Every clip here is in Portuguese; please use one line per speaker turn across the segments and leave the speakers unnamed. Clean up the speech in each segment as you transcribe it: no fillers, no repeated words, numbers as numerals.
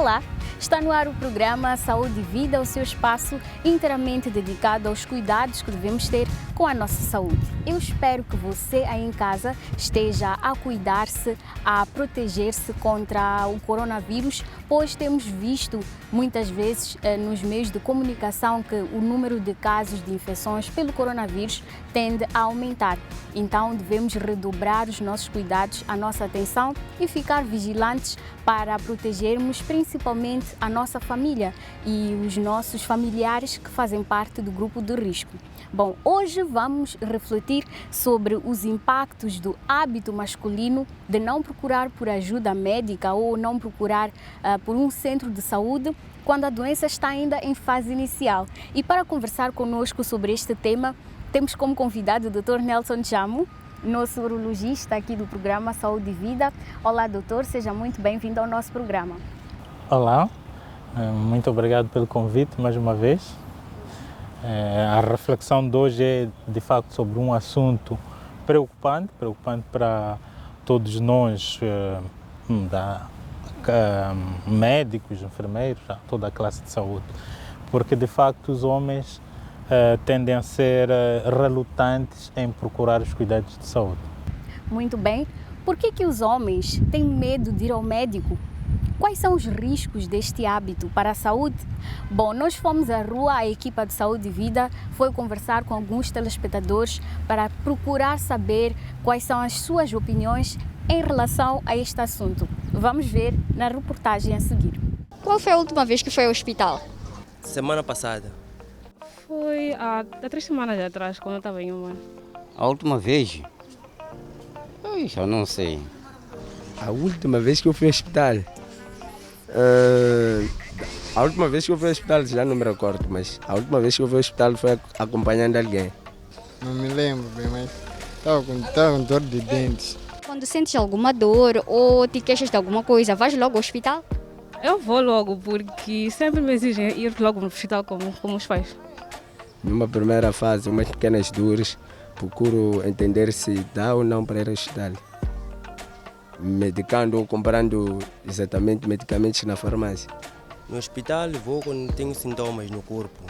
Olá, está no ar o programa Saúde e Vida, o seu espaço inteiramente dedicado aos cuidados que devemos ter com a nossa saúde. Eu espero que você aí em casa esteja a cuidar-se, a proteger-se contra o coronavírus, pois temos visto muitas vezes nos meios de comunicação que o número de casos de infecções pelo coronavírus tende a aumentar. Então devemos redobrar os nossos cuidados, a nossa atenção e ficar vigilantes para protegermos principalmente a nossa família e os nossos familiares que fazem parte do grupo de risco. Bom, hoje vamos refletir sobre os impactos do hábito masculino de não procurar por ajuda médica ou não procurar por um centro de saúde quando a doença está ainda em fase inicial. E para conversar conosco sobre este tema, temos como convidado o Dr. Nelson Chamo, nosso urologista aqui do programa Saúde e Vida. Olá, doutor, seja muito bem-vindo ao nosso programa.
Olá, muito obrigado pelo convite mais uma vez. A reflexão de hoje é de facto sobre um assunto preocupante para todos nós, médicos, enfermeiros, toda a classe de saúde, porque de facto os homens tendem a ser relutantes em procurar os cuidados de saúde.
Muito bem. Por que os homens têm medo de ir ao médico? Quais são os riscos deste hábito para a saúde? Bom, nós fomos à rua, a equipa de Saúde e Vida foi conversar com alguns telespectadores para procurar saber quais são as suas opiniões em relação a este assunto. Vamos ver na reportagem a seguir.
Qual foi a última vez que foi ao hospital?
Semana passada.
Foi há 3 semanas atrás, quando eu estava em uma.
A última vez? Eu não sei.
A última vez que eu fui ao hospital? A última vez que eu fui ao hospital já não me recordo, mas a última vez que eu fui ao hospital foi acompanhando alguém.
Não me lembro bem, mas estava com dor de dentes.
Quando sentes alguma dor ou te queixas de alguma coisa, vais logo ao hospital?
Eu vou logo, porque sempre me exigem ir logo no hospital como os pais.
Numa primeira fase, umas pequenas dores, procuro entender se dá ou não para ir ao hospital. Medicando ou comprando exatamente medicamentos na farmácia.
No hospital vou quando tenho sintomas no corpo.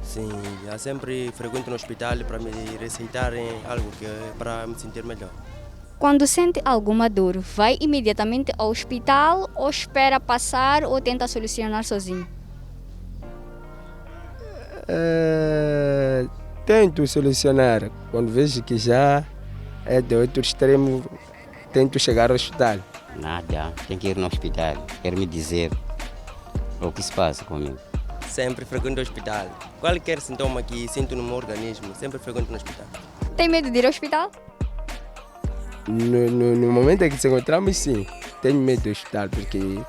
Sim, eu sempre frequento no hospital para me receitarem algo para me sentir melhor.
Quando sente alguma dor, vai imediatamente ao hospital ou espera passar ou tenta solucionar sozinho?
Tento solucionar. Quando vejo que já é de outro extremo, tento chegar ao hospital.
Nada, tem que ir no hospital. Quer me dizer o que se passa comigo.
Sempre frequento o hospital. Qualquer sintoma que sinto no meu organismo, sempre frequento no hospital.
Tem medo de ir ao hospital?
No momento em que nos encontramos, sim, tenho medo do hospital, porque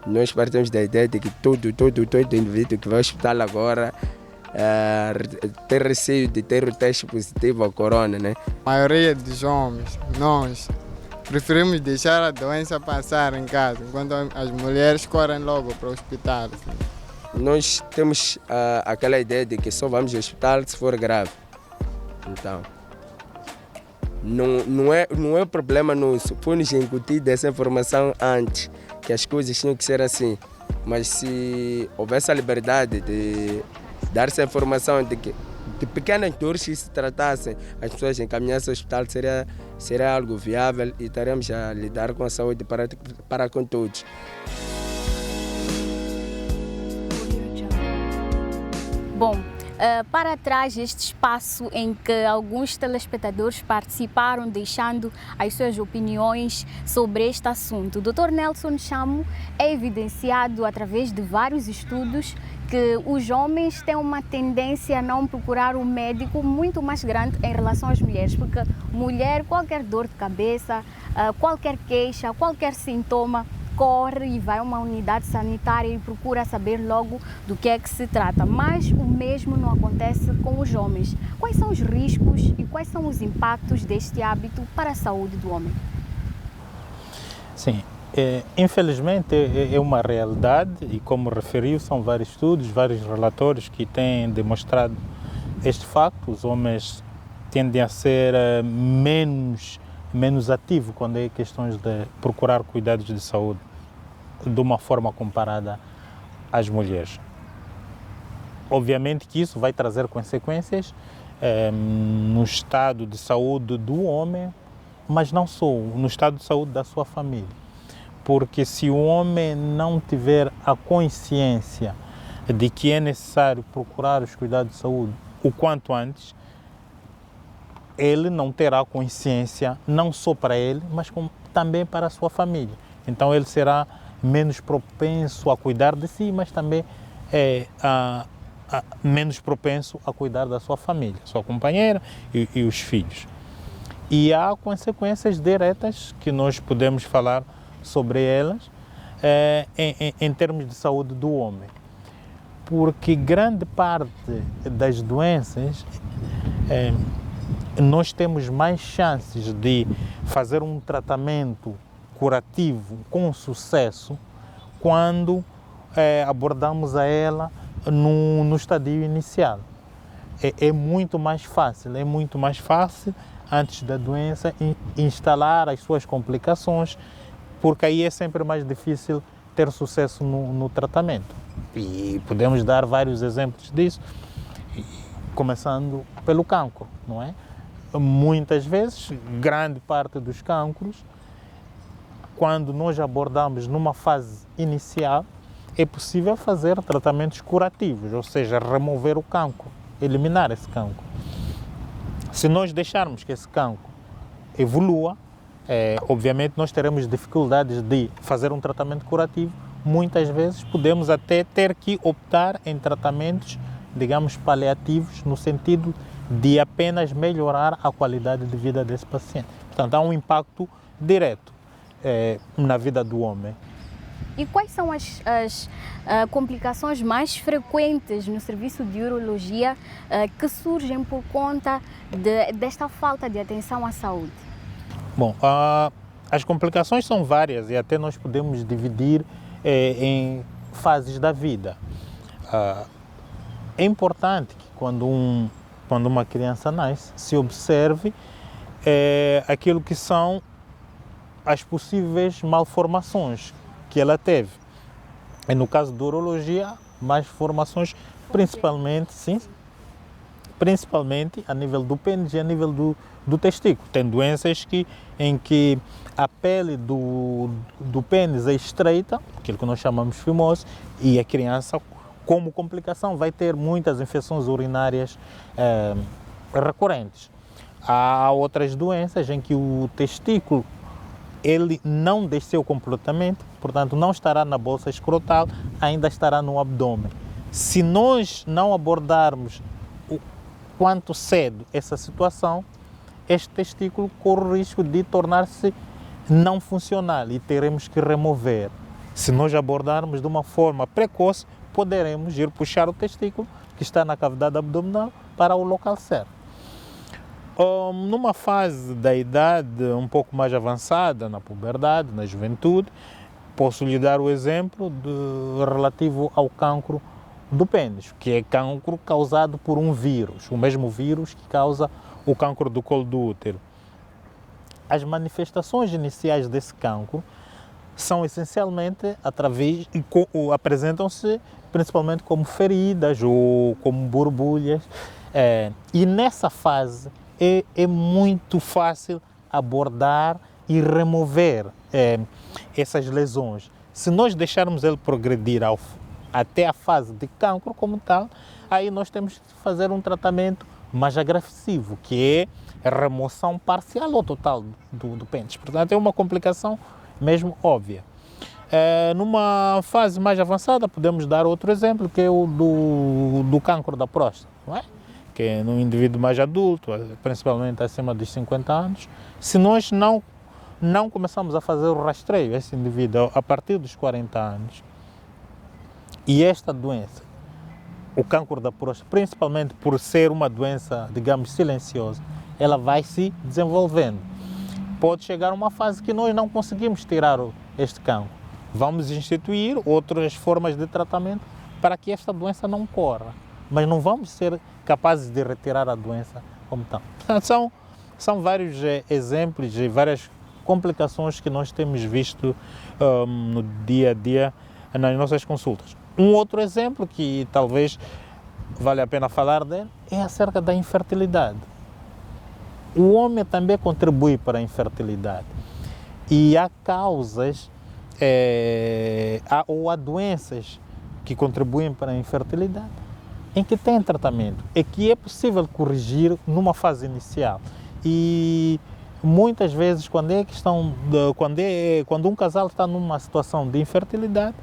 nós partimos da ideia de que todo indivíduo que vai ao hospital agora tem receio de ter o teste positivo ao corona, né?
A maioria dos homens, nós, preferimos deixar a doença passar em casa, enquanto as mulheres correm logo para o hospital.
Nós temos aquela ideia de que só vamos ao hospital se for grave. Então, não é problema nosso. Foi-nos incutida essa informação antes, que as coisas tinham que ser assim. Mas se houvesse a liberdade de dar essa informação de que de pequenas dores que se tratassem, as pessoas encaminhassem ao hospital, seria algo viável e estaremos a lidar com a saúde para com todos.
Bom, para trás este espaço em que alguns telespectadores participaram, deixando as suas opiniões sobre este assunto. O Dr. Nelson Chamo é evidenciado através de vários estudos que os homens têm uma tendência a não procurar um médico muito mais grande em relação às mulheres, porque mulher, qualquer dor de cabeça, qualquer queixa, qualquer sintoma, corre e vai a uma unidade sanitária e procura saber logo do que é que se trata. Mas o mesmo não acontece com os homens. Quais são os riscos e quais são os impactos deste hábito para a saúde do homem?
Sim, infelizmente é uma realidade e, como referiu, são vários estudos, vários relatórios que têm demonstrado este facto. Os homens tendem a ser menos ativos quando é questões de procurar cuidados de saúde. de uma forma comparada às mulheres. Obviamente que isso vai trazer consequências no estado de saúde do homem, mas não só, no estado de saúde da sua família. Porque se o homem não tiver a consciência de que é necessário procurar os cuidados de saúde o quanto antes, ele não terá consciência não só para ele, mas também para a sua família. Então ele será menos propenso a cuidar de si, mas também menos propenso a cuidar da sua família, sua companheira e os filhos. E há consequências diretas que nós podemos falar sobre elas em termos de saúde do homem. Porque grande parte das doenças nós temos mais chances de fazer um tratamento curativo com sucesso quando abordamos a ela no estadio inicial. É muito mais fácil antes da doença instalar as suas complicações, porque aí é sempre mais difícil ter sucesso no tratamento. E podemos dar vários exemplos disso, começando pelo cancro, não é? Muitas vezes, grande parte dos cancros, quando nós abordamos numa fase inicial, é possível fazer tratamentos curativos, ou seja, remover o cancro, eliminar esse cancro. Se nós deixarmos que esse cancro evolua, obviamente nós teremos dificuldades de fazer um tratamento curativo. Muitas vezes podemos até ter que optar em tratamentos, digamos, paliativos, no sentido de apenas melhorar a qualidade de vida desse paciente. Portanto, há um impacto direto na vida do homem.
E quais são as complicações mais frequentes no serviço de urologia que surgem por conta desta falta de atenção à saúde?
Bom, as complicações são várias e até nós podemos dividir em fases da vida. É importante que quando uma criança nasce, se observe aquilo que são as possíveis malformações que ela teve. E no caso da urologia, malformações principalmente a nível do pênis e a nível do testículo. Tem doenças em que a pele do pênis é estreita, aquilo que nós chamamos fimose, e a criança, como complicação, vai ter muitas infecções urinárias recorrentes. Há outras doenças em que o testículo ele não desceu completamente, portanto não estará na bolsa escrotal, ainda estará no abdômen. Se nós não abordarmos o quanto cedo essa situação, este testículo corre o risco de tornar-se não funcional e teremos que remover. Se nós abordarmos de uma forma precoce, poderemos ir puxar o testículo que está na cavidade abdominal para o local certo. Numa fase da idade um pouco mais avançada, na puberdade, na juventude, posso lhe dar o exemplo relativo ao cancro do pênis, que é cancro causado por um vírus, o mesmo vírus que causa o cancro do colo do útero. As manifestações iniciais desse cancro são essencialmente apresentam-se principalmente como feridas ou como borbulhas, e nessa fase é muito fácil abordar e remover essas lesões. Se nós deixarmos ele progredir até a fase de cancro como tal, aí nós temos que fazer um tratamento mais agressivo, que é a remoção parcial ou total do pênis. Portanto, é uma complicação mesmo óbvia. Numa fase mais avançada, podemos dar outro exemplo, que é o do cancro da próstata, não é? Que é no indivíduo mais adulto, principalmente acima dos 50 anos. Se nós não começamos a fazer o rastreio esse indivíduo a partir dos 40 anos, e esta doença, o cancro da próstata, principalmente por ser uma doença, digamos, silenciosa, ela vai se desenvolvendo. Pode chegar a uma fase que nós não conseguimos tirar este cancro. Vamos instituir outras formas de tratamento para que esta doença não corra, mas não vamos ser capazes de retirar a doença como tal. Portanto, são vários exemplos e várias complicações que nós temos visto no dia a dia nas nossas consultas. Um outro exemplo que talvez vale a pena falar dele é acerca da infertilidade. O homem também contribui para a infertilidade e há causas ou há doenças que contribuem para a infertilidade em que tem tratamento e que é possível corrigir numa fase inicial. E muitas vezes quando um casal está numa situação de infertilidade,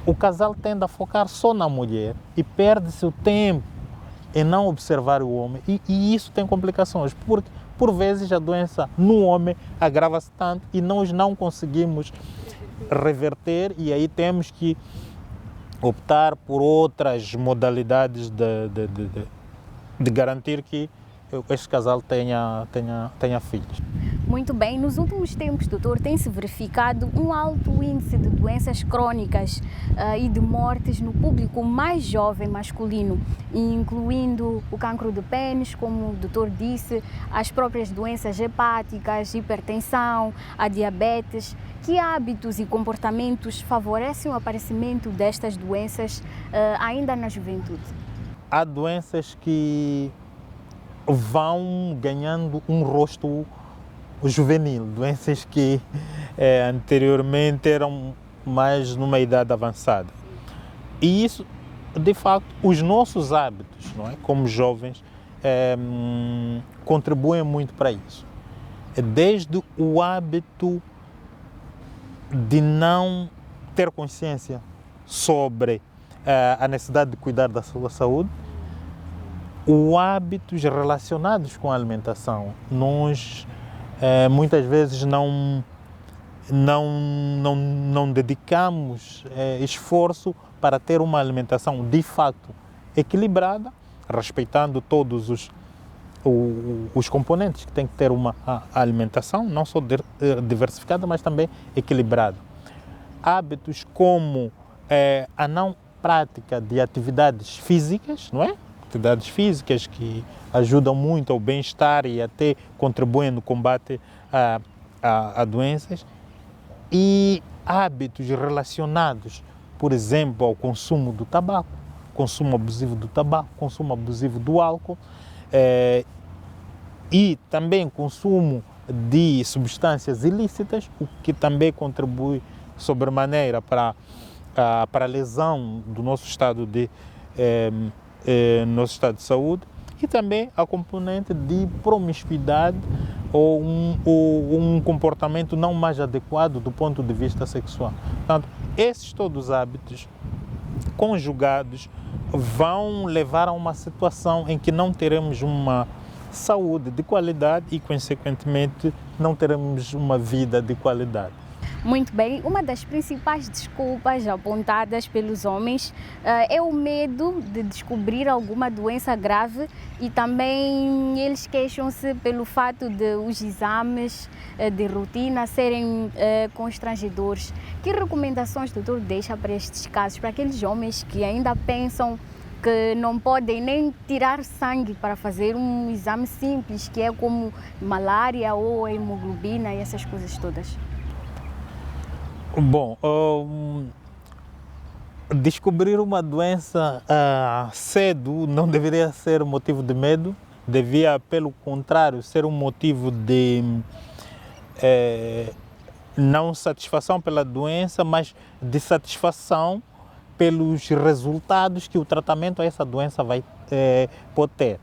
o casal tende a focar só na mulher e perde-se o tempo em não observar o homem e isso tem complicações, porque por vezes a doença no homem agrava-se tanto e nós não conseguimos reverter e aí temos que optar por outras modalidades de garantir que este casal tenha filhos.
Muito bem, nos últimos tempos, doutor, tem-se verificado um alto índice de doenças crônicas e de mortes no público mais jovem masculino, incluindo o cancro de pênis, como o doutor disse, as próprias doenças hepáticas, hipertensão, a diabetes. Que hábitos e comportamentos favorecem o aparecimento destas doenças ainda na juventude?
Há doenças que vão ganhando um rosto juvenil, doenças que anteriormente eram mais numa idade avançada. E isso, de facto, os nossos hábitos, não é? Como jovens, contribuem muito para isso. Desde o hábito de não ter consciência sobre a necessidade de cuidar da sua saúde, os hábitos relacionados com a alimentação. Nós muitas vezes não dedicamos esforço para ter uma alimentação de facto equilibrada, respeitando todos os componentes que tem que ter uma alimentação, não só diversificada, mas também equilibrada. Hábitos como a não prática de atividades físicas, não é? Atividades físicas que ajudam muito ao bem-estar e até contribuem no combate a doenças, e hábitos relacionados, por exemplo, ao consumo do tabaco, consumo abusivo do tabaco, consumo abusivo do álcool, e também consumo de substâncias ilícitas, o que também contribui sobremaneira para a lesão do nosso estado de saúde, e também a componente de promiscuidade ou um comportamento não mais adequado do ponto de vista sexual. Portanto, esses todos os hábitos conjugados vão levar a uma situação em que não teremos uma saúde de qualidade e, consequentemente, não teremos uma vida de qualidade.
Muito bem, uma das principais desculpas apontadas pelos homens é o medo de descobrir alguma doença grave, e também eles queixam-se pelo fato de os exames de rotina serem constrangedores. Que recomendações, doutor, deixa para estes casos, para aqueles homens que ainda pensam que não podem nem tirar sangue para fazer um exame simples, que é como malária ou hemoglobina e essas coisas todas?
Bom, descobrir uma doença cedo não deveria ser motivo de medo, devia, pelo contrário, ser um motivo de não satisfação pela doença, mas de satisfação pelos resultados que o tratamento a essa doença pode ter.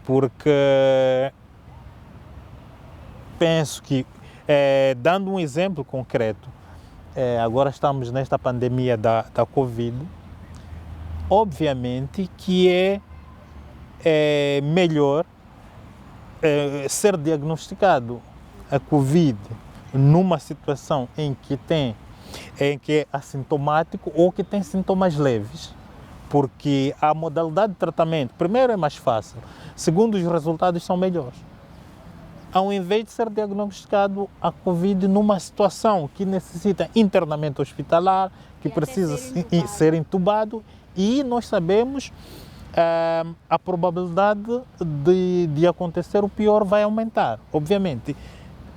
Porque penso que, dando um exemplo concreto, agora estamos nesta pandemia da Covid, obviamente que é melhor ser diagnosticado a Covid numa situação em que é assintomático ou que tem sintomas leves, porque a modalidade de tratamento, primeiro, é mais fácil, segundo, os resultados são melhores, ao invés de ser diagnosticado a Covid numa situação que necessita internamento hospitalar, que precisa ser entubado, e nós sabemos a probabilidade de acontecer o pior vai aumentar. Obviamente,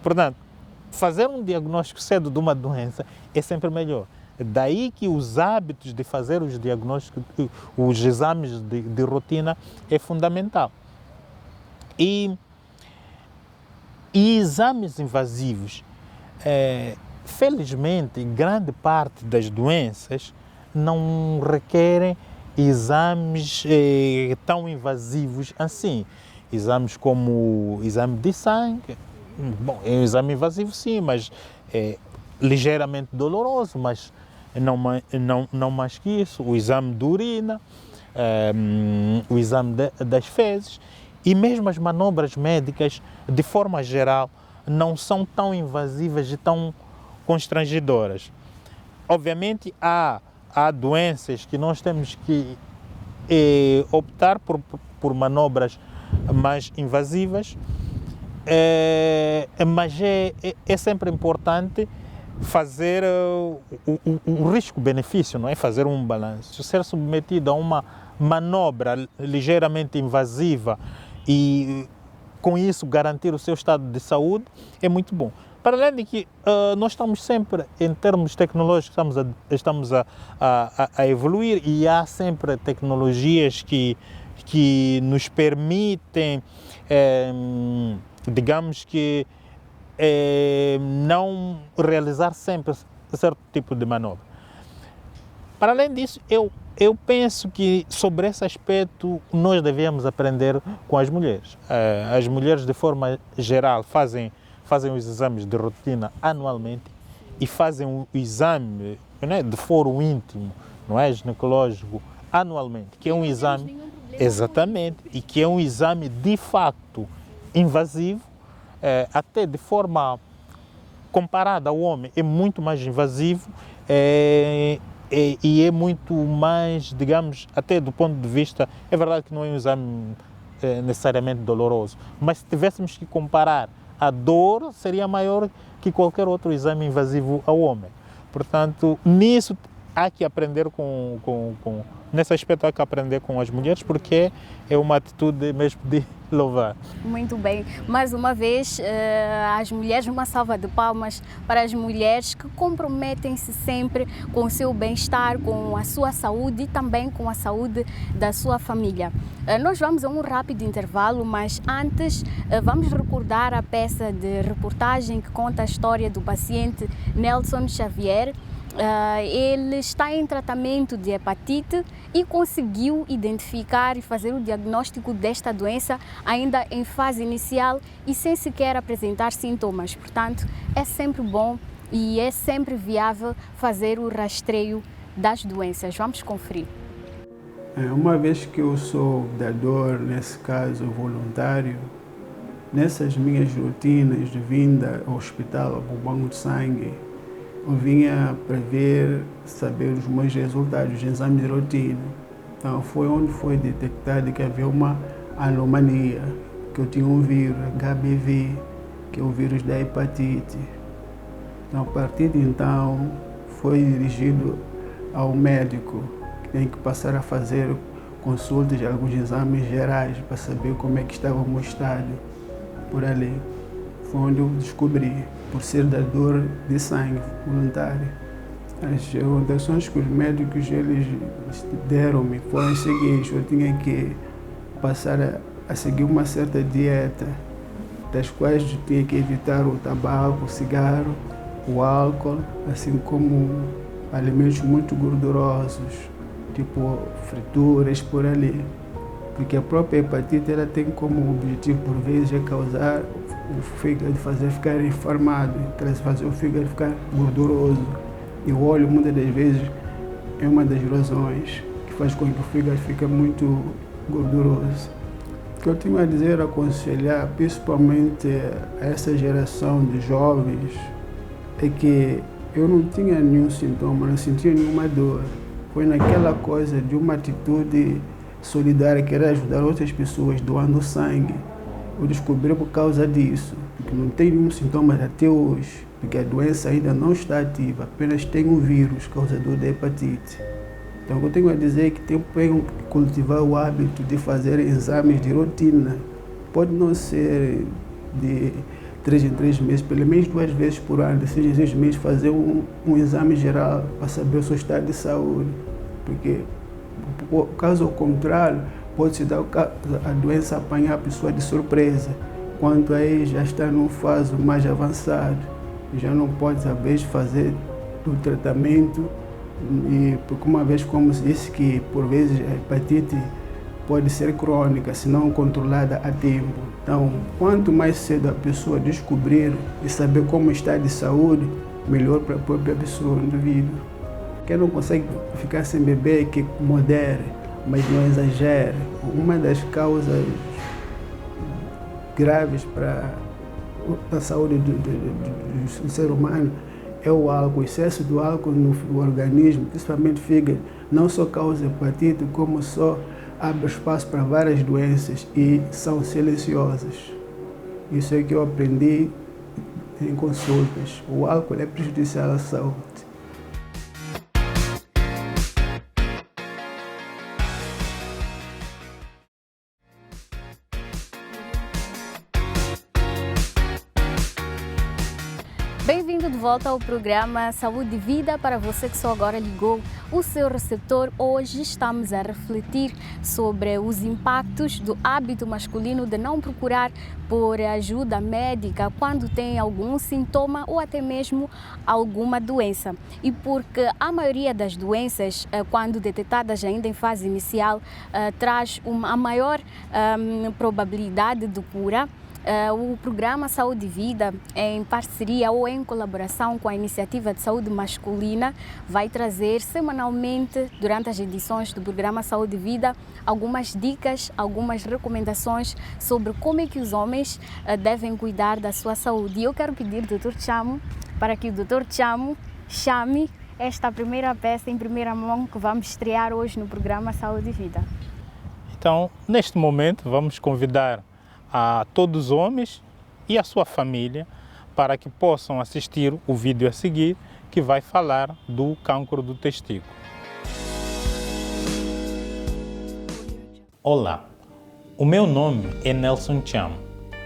Portanto, fazer um diagnóstico cedo de uma doença é sempre melhor. Daí que os hábitos de fazer os diagnósticos, os exames de rotina é fundamental. E exames invasivos, felizmente, grande parte das doenças não requerem exames tão invasivos assim. Exames como o exame de sangue, bom, é um exame invasivo sim, mas é ligeiramente doloroso, mas não mais que isso. O exame de urina, o exame das fezes e mesmo as manobras médicas, de forma geral, não são tão invasivas e tão constrangedoras. Obviamente há doenças que nós temos que optar por manobras mais invasivas, mas é sempre importante fazer o risco-benefício, não é? Fazer um balanço. Ser submetido a uma manobra ligeiramente invasiva e com isso garantir o seu estado de saúde é muito bom. Para além de que nós estamos sempre, em termos tecnológicos, estamos a evoluir e há sempre tecnologias que nos permitem, digamos que, não realizar sempre certo tipo de manobra. Para além disso, eu penso que sobre esse aspecto nós devemos aprender com as mulheres. As mulheres, de forma geral, fazem os exames de rotina anualmente e fazem o exame, né, de foro íntimo, não é, ginecológico, anualmente, que é um exame, exatamente, e que é um exame de facto invasivo, até de forma comparada ao homem, é muito mais invasivo e é muito mais, digamos, até do ponto de vista, é verdade que não é um exame necessariamente doloroso, mas se tivéssemos que comparar, a dor seria maior que qualquer outro exame invasivo ao homem. Portanto, nisso há que aprender nesse aspecto há que aprender com as mulheres, porque é uma atitude mesmo de louvar.
Muito bem. Mais uma vez, as mulheres, uma salva de palmas para as mulheres que comprometem-se sempre com o seu bem-estar, com a sua saúde e também com a saúde da sua família. Nós vamos a um rápido intervalo, mas antes vamos recordar a peça de reportagem que conta a história do paciente Nelson Xavier. Ele está em tratamento de hepatite e conseguiu identificar e fazer o diagnóstico desta doença ainda em fase inicial e sem sequer apresentar sintomas. Portanto, é sempre bom e é sempre viável fazer o rastreio das doenças. Vamos conferir.
Uma vez que eu sou dador, nesse caso voluntário, nessas minhas rotinas de vinda ao hospital, ao banco de sangue, eu vinha prever, saber os meus resultados de exame de rotina. Então foi onde foi detectado que havia uma anomalia, que eu tinha um vírus, HBV, que é o vírus da hepatite. Então a partir de então foi dirigido ao médico, que tem que passar a fazer consultas de alguns exames gerais para saber como é que estava o meu estado por ali. Foi onde eu descobri, por ser dador de sangue voluntário. As orientações que os médicos eles deram-me foram as seguintes: eu tinha que passar a seguir uma certa dieta, das quais eu tinha que evitar o tabaco, o cigarro, o álcool, assim como alimentos muito gordurosos, tipo frituras por ali. Porque a própria hepatite ela tem como objetivo, por vezes, causar o fígado, fazer ficar inflamado, fazer o fígado ficar gorduroso. E o óleo, muitas das vezes, é uma das razões que faz com que o fígado fique muito gorduroso. O que eu tenho a dizer, aconselhar, principalmente a essa geração de jovens, é que eu não tinha nenhum sintoma, não sentia nenhuma dor. Foi naquela coisa de uma atitude solidária, que era ajudar outras pessoas doando sangue. Eu descobri por causa disso, porque não tem nenhum sintoma até hoje, porque a doença ainda não está ativa, apenas tem um vírus causador da hepatite. Então, o que eu tenho a dizer é que tem que cultivar o hábito de fazer exames de rotina. Pode não ser de 3 em 3 meses, pelo menos 2 vezes por ano, de 6 em 6 meses, fazer um exame geral para saber o seu estado de saúde. Porque, caso contrário, pode se dar a doença apanhar a pessoa de surpresa, quando aí já está numa fase mais avançada, já não pode, às vezes, fazer o tratamento, e porque uma vez, como se disse, que por vezes a hepatite pode ser crônica, se não controlada a tempo. Então, quanto mais cedo a pessoa descobrir e saber como está de saúde, melhor para a própria pessoa, no indivíduo. Quem não consegue ficar sem beber, que modere, mas não exagere. Uma das causas graves para a saúde do ser humano é o álcool. O excesso do álcool no organismo, principalmente fígado, não só causa hepatite, como só abre espaço para várias doenças e são silenciosas. Isso é que eu aprendi em consultas. O álcool é prejudicial à saúde.
Bem-vindo de volta ao programa Saúde e Vida. Para você que só agora ligou o seu receptor, hoje estamos a refletir sobre os impactos do hábito masculino de não procurar por ajuda médica quando tem algum sintoma ou até mesmo alguma doença. E porque a maioria das doenças, quando detectadas ainda em fase inicial, traz a maior probabilidade de cura, o programa Saúde e Vida, em parceria ou em colaboração com a Iniciativa de Saúde Masculina, vai trazer semanalmente, durante as edições do programa Saúde e Vida, algumas dicas, algumas recomendações sobre como é que os homens devem cuidar da sua saúde. E eu quero pedir ao Dr. Chamo para que o Dr. Chamo chame esta primeira peça em primeira mão que vamos estrear hoje no programa Saúde e Vida.
Então, neste momento, vamos convidar a todos os homens e a sua família para que possam assistir o vídeo a seguir, que vai falar do cancro do testículo. Olá, o meu nome é Nelson Chamo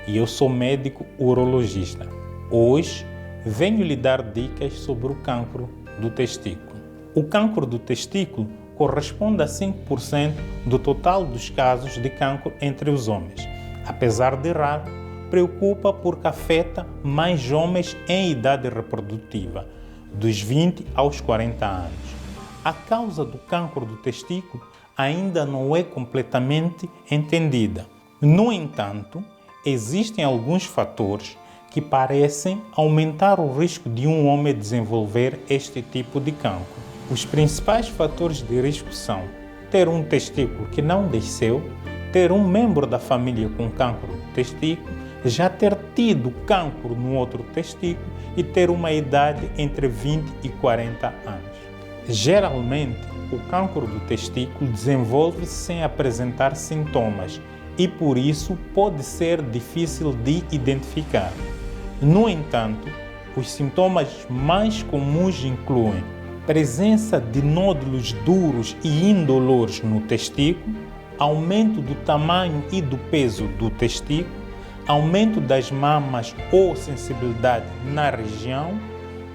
e eu sou médico urologista. Hoje venho lhe dar dicas sobre o cancro do testículo. O cancro do testículo corresponde a 5% do total dos casos de cancro entre os homens. Apesar de raro, preocupa porque afeta mais homens em idade reprodutiva, dos 20 aos 40 anos. A causa do cancro do testículo ainda não é completamente entendida. No entanto, existem alguns fatores que parecem aumentar o risco de um homem desenvolver este tipo de cancro. Os principais fatores de risco são ter um testículo que não desceu, ter um membro da família com cancro do testículo, já ter tido cancro no outro testículo e ter uma idade entre 20 e 40 anos. Geralmente, o cancro do testículo desenvolve-se sem apresentar sintomas e, por isso, pode ser difícil de identificar. No entanto, os sintomas mais comuns incluem presença de nódulos duros e indolores no testículo, aumento do tamanho e do peso do testículo, aumento das mamas ou sensibilidade na região,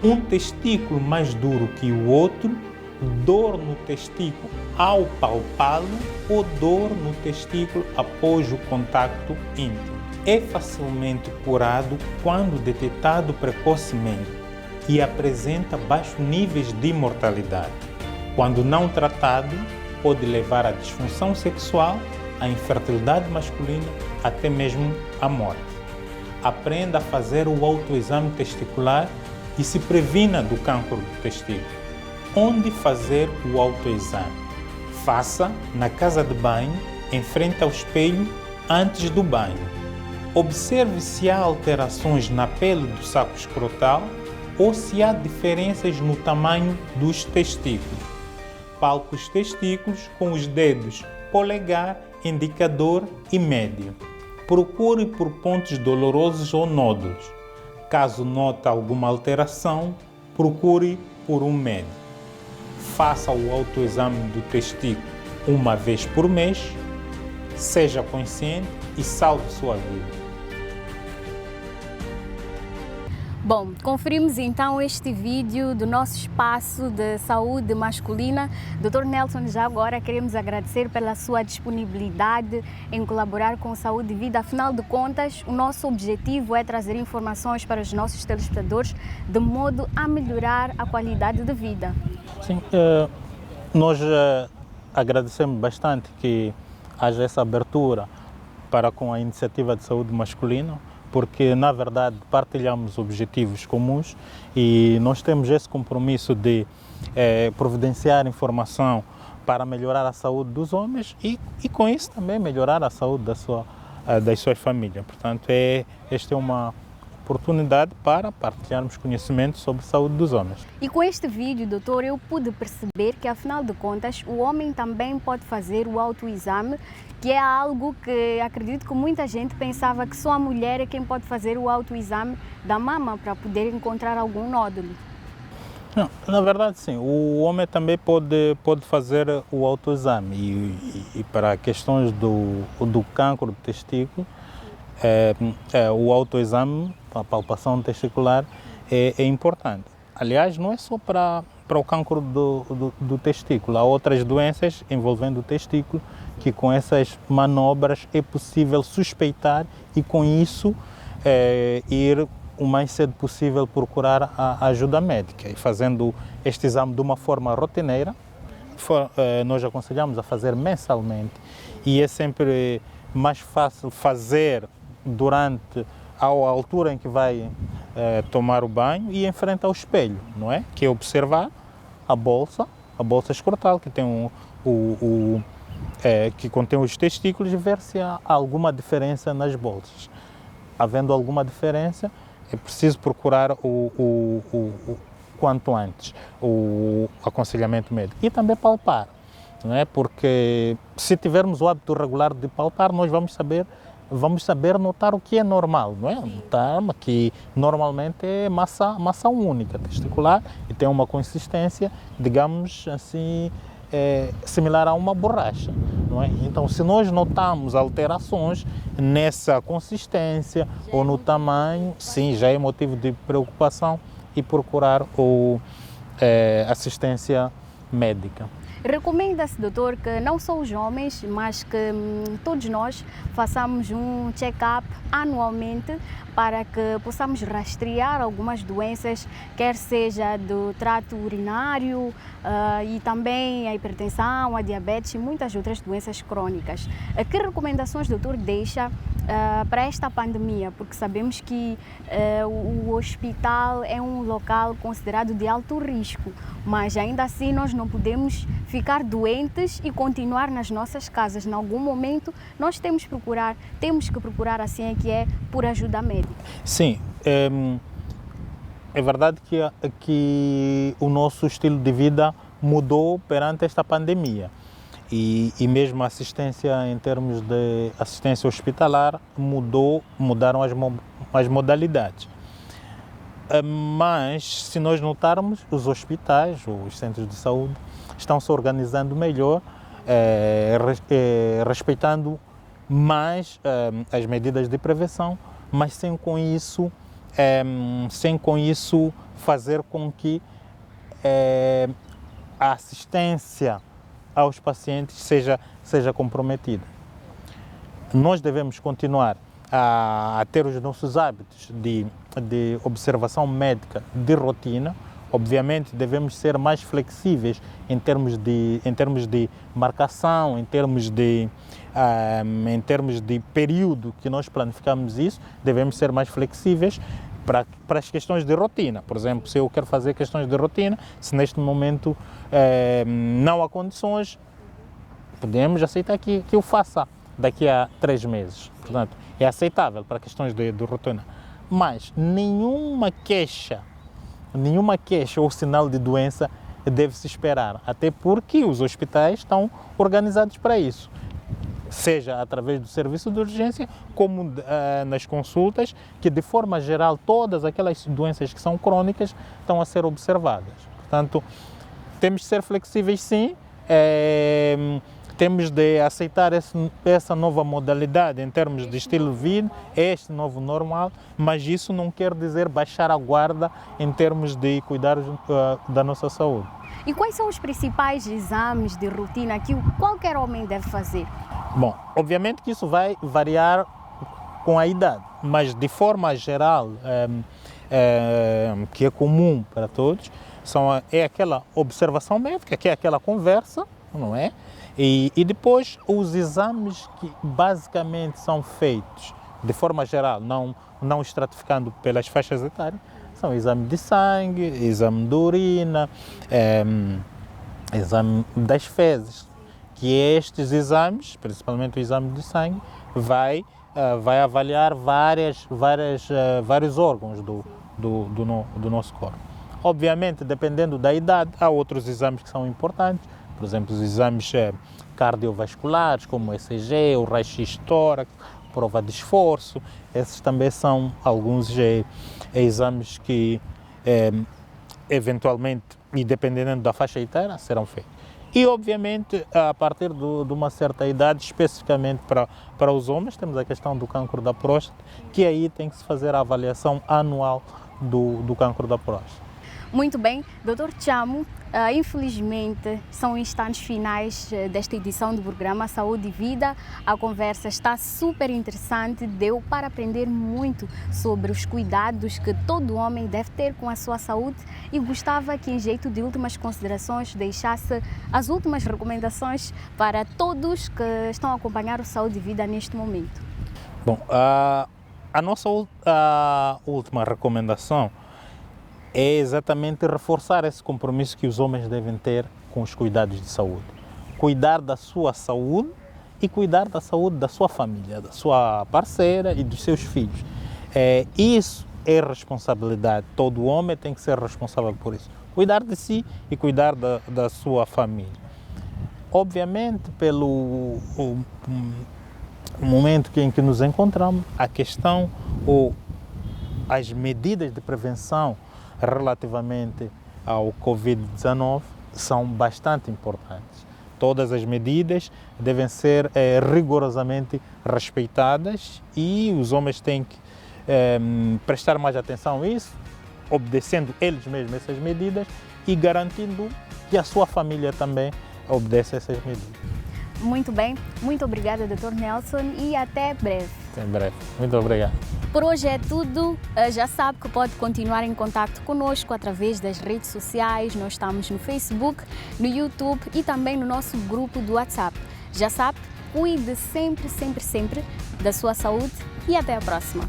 um testículo mais duro que o outro, dor no testículo ao palpá-lo ou dor no testículo após o contacto íntimo. É facilmente curado quando detectado precocemente e apresenta baixos níveis de mortalidade. Quando não tratado, pode levar à disfunção sexual, à infertilidade masculina, até mesmo à morte. Aprenda a fazer o autoexame testicular e se previna do cancro do testículo. Onde fazer o autoexame? Faça na casa de banho, em frente ao espelho, antes do banho. Observe se há alterações na pele do saco escrotal ou se há diferenças no tamanho dos testículos. Palpe os testículos com os dedos polegar, indicador e médio. Procure por pontos dolorosos ou nódulos. Caso note alguma alteração, procure por um médico. Faça o autoexame do testículo uma vez por mês. Seja consciente e salve sua vida.
Bom, conferimos então este vídeo do nosso espaço de saúde masculina. Dr. Nelson, já agora queremos agradecer pela sua disponibilidade em colaborar com Saúde e Vida. Afinal de contas, o nosso objetivo é trazer informações para os nossos telespectadores de modo a melhorar a qualidade de vida.
Sim, nós agradecemos bastante que haja essa abertura para com a iniciativa de saúde masculina, porque, na verdade, partilhamos objetivos comuns e nós temos esse compromisso de providenciar informação para melhorar a saúde dos homens e com isso, também melhorar a saúde das suas famílias. Portanto, esta é uma oportunidade para partilharmos conhecimento sobre a saúde dos homens.
E com este vídeo, doutor, eu pude perceber que, afinal de contas, o homem também pode fazer o autoexame, que é algo que acredito que muita gente pensava que só a mulher é quem pode fazer o autoexame da mama para poder encontrar algum nódulo.
Não, na verdade, sim. O homem também pode fazer o autoexame e para questões do cancro do testículo, o autoexame, a palpação testicular é importante. Aliás, não é só para o cancro do testículo, há outras doenças envolvendo o testículo que com essas manobras é possível suspeitar e com isso ir o mais cedo possível procurar a ajuda médica. E fazendo este exame de uma forma rotineira, nós aconselhamos a fazer mensalmente e é sempre mais fácil fazer durante a altura em que vai tomar o banho e em frente ao espelho, não é? Que é observar a bolsa escrotal que tem que contém os testículos e ver se há alguma diferença nas bolsas. Havendo alguma diferença, é preciso procurar quanto antes o aconselhamento médico e também palpar, não é? Porque se tivermos o hábito regular de palpar, nós vamos saber notar o que é normal, não é? Notar que normalmente é massa única testicular e tem uma consistência, digamos assim, similar a uma borracha, não é? Então, se nós notamos alterações nessa consistência ou no tamanho, sim, já é motivo de preocupação e procurar assistência médica.
Recomenda-se, doutor, que não só os homens, mas que todos nós façamos um check-up anualmente para que possamos rastrear algumas doenças, quer seja do trato urinário e também a hipertensão, a diabetes e muitas outras doenças crônicas. Que recomendações, doutor, deixa para esta pandemia? Porque sabemos que o hospital é um local considerado de alto risco, mas ainda assim nós não podemos ficar doentes e continuar nas nossas casas. Em algum momento nós temos que procurar, assim é que é, por ajuda médica.
Sim, é verdade que o nosso estilo de vida mudou perante esta pandemia e mesmo a assistência em termos de assistência hospitalar mudaram as modalidades. Mas se nós notarmos, os hospitais, os centros de saúde estão se organizando melhor, respeitando mais as medidas de prevenção, mas sem com isso fazer com que a assistência aos pacientes seja comprometida. Nós devemos continuar a ter os nossos hábitos de observação médica de rotina. Obviamente devemos ser mais flexíveis em termos de marcação, em termos de período que nós planificamos isso, devemos ser mais flexíveis para as questões de rotina. Por exemplo, se eu quero fazer questões de rotina, se neste momento não há condições, podemos aceitar que eu faça daqui a 3 meses. Portanto, é aceitável para questões de rotina. Mas nenhuma queixa ou sinal de doença deve-se esperar, até porque os hospitais estão organizados para isso, seja através do serviço de urgência, como nas consultas, que de forma geral todas aquelas doenças que são crônicas estão a ser observadas. Portanto, temos que ser flexíveis sim, temos de aceitar essa nova modalidade em termos de estilo de vida, este novo normal, mas isso não quer dizer baixar a guarda em termos de cuidar da nossa saúde.
E quais são os principais exames de rotina que qualquer homem deve fazer?
Bom, obviamente que isso vai variar com a idade, mas de forma geral, que é comum para todos, é aquela observação médica, que é aquela conversa, não é? E depois os exames que basicamente são feitos de forma geral, não estratificando pelas faixas etárias, são exame de sangue, exame de urina, exame das fezes, que estes exames, principalmente o exame de sangue, vai avaliar vários órgãos do nosso corpo. Obviamente, dependendo da idade, há outros exames que são importantes, por exemplo, os exames cardiovasculares, como o ECG, o raio-x tórax, prova de esforço. Esses também são alguns exames que, eventualmente, e dependendo da faixa etária, serão feitos. E, obviamente, a partir de uma certa idade, especificamente para os homens, temos a questão do cancro da próstata, que aí tem que se fazer a avaliação anual do cancro da próstata.
Muito bem, Dr. Chamo, infelizmente são instantes finais desta edição do programa Saúde e Vida. A conversa está super interessante, deu para aprender muito sobre os cuidados que todo homem deve ter com a sua saúde e gostava que, em jeito de últimas considerações, deixasse as últimas recomendações para todos que estão a acompanhar o Saúde e Vida neste momento.
Bom, a nossa última recomendação é exatamente reforçar esse compromisso que os homens devem ter com os cuidados de saúde. Cuidar da sua saúde e cuidar da saúde da sua família, da sua parceira e dos seus filhos. Isso é responsabilidade. Todo homem tem que ser responsável por isso. Cuidar de si e cuidar da sua família. Obviamente, pelo momento em que nos encontramos, a questão ou as medidas de prevenção relativamente ao Covid-19 são bastante importantes. Todas as medidas devem ser rigorosamente respeitadas e os homens têm que prestar mais atenção a isso, obedecendo eles mesmos essas medidas e garantindo que a sua família também obedece essas medidas.
Muito bem, muito obrigada, Dr. Nelson, e até breve.
Até breve. Muito obrigado.
Por hoje é tudo. Já sabe que pode continuar em contato conosco através das redes sociais. Nós estamos no Facebook, no YouTube e também no nosso grupo do WhatsApp. Já sabe, cuide sempre, sempre, sempre da sua saúde e até a próxima.